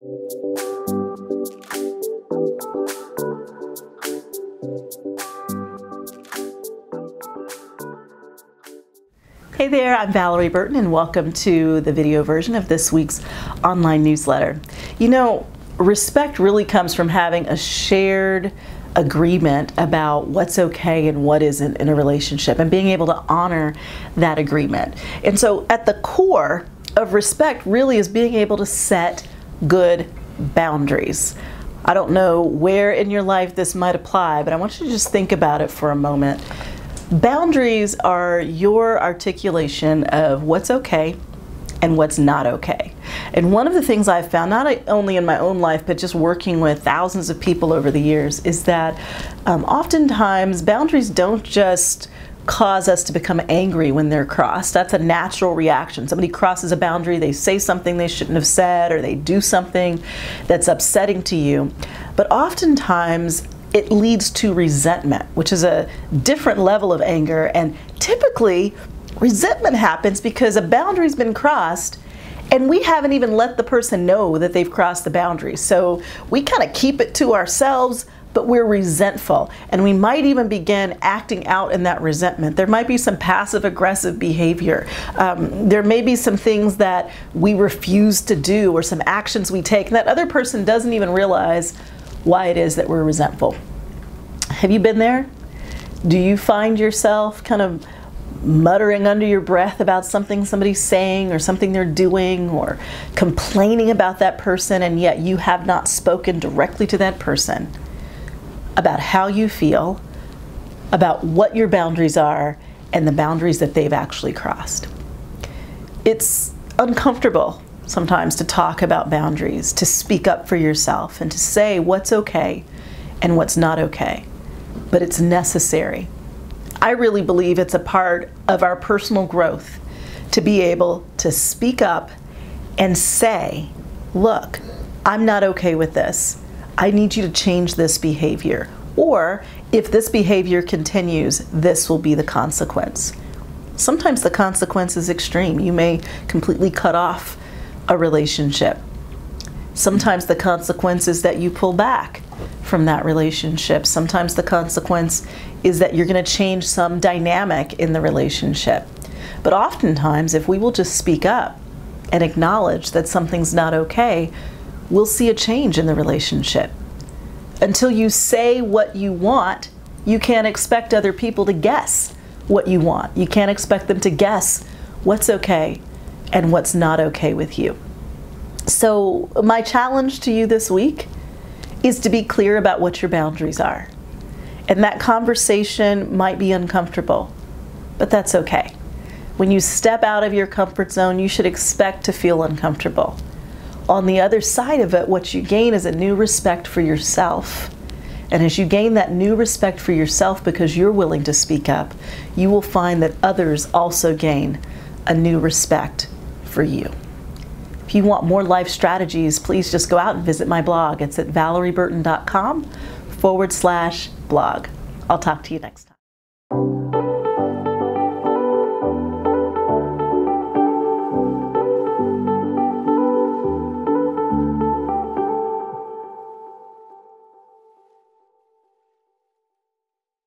Hey there, I'm Valorie Burton and welcome to the video version of this week's online newsletter. You know, respect really comes from having a shared agreement about what's okay and what isn't in a relationship and being able to honor that agreement. And so at the core of respect really is being able to set good boundaries. I don't know where in your life this might apply, but I want you to just think about it for a moment. Boundaries are your articulation of what's okay and what's not okay. And one of the things I've found, not only in my own life, but just working with thousands of people over the years, is that oftentimes boundaries don't just cause us to become angry when they're crossed. That's a natural reaction. Somebody crosses a boundary, they say something they shouldn't have said, or they do something that's upsetting to you. But oftentimes, it leads to resentment, which is a different level of anger. And typically, resentment happens because a boundary's been crossed and we haven't even let the person know that they've crossed the boundary. So we kind of keep it to ourselves, but we're resentful. And we might even begin acting out in that resentment. There might be some passive-aggressive behavior. There may be some things that we refuse to do or some actions we take and that other person doesn't even realize why it is that we're resentful. Have you been there? Do you find yourself kind of muttering under your breath about something somebody's saying or something they're doing, or complaining about that person, and yet you have not spoken directly to that person about how you feel, about what your boundaries are, and the boundaries that they've actually crossed? It's uncomfortable sometimes to talk about boundaries, to speak up for yourself, and to say what's okay and what's not okay. But it's necessary. I really believe it's a part of our personal growth to be able to speak up and say, look, I'm not okay with this. I need you to change this behavior. Or if this behavior continues, this will be the consequence. Sometimes the consequence is extreme. You may completely cut off a relationship. Sometimes the consequence is that you pull back from that relationship. Sometimes the consequence is that you're going to change some dynamic in the relationship. But oftentimes, if we will just speak up and acknowledge that something's not okay, we'll see a change in the relationship. Until you say what you want, you can't expect other people to guess what you want. You can't expect them to guess what's okay and what's not okay with you. So my challenge to you this week is to be clear about what your boundaries are. And that conversation might be uncomfortable, but that's okay. When you step out of your comfort zone, you should expect to feel uncomfortable. On the other side of it, what you gain is a new respect for yourself. And as you gain that new respect for yourself because you're willing to speak up, you will find that others also gain a new respect for you. If you want more life strategies, please just go out and visit my blog. It's at valorieburton.com/blog. I'll talk to you next time.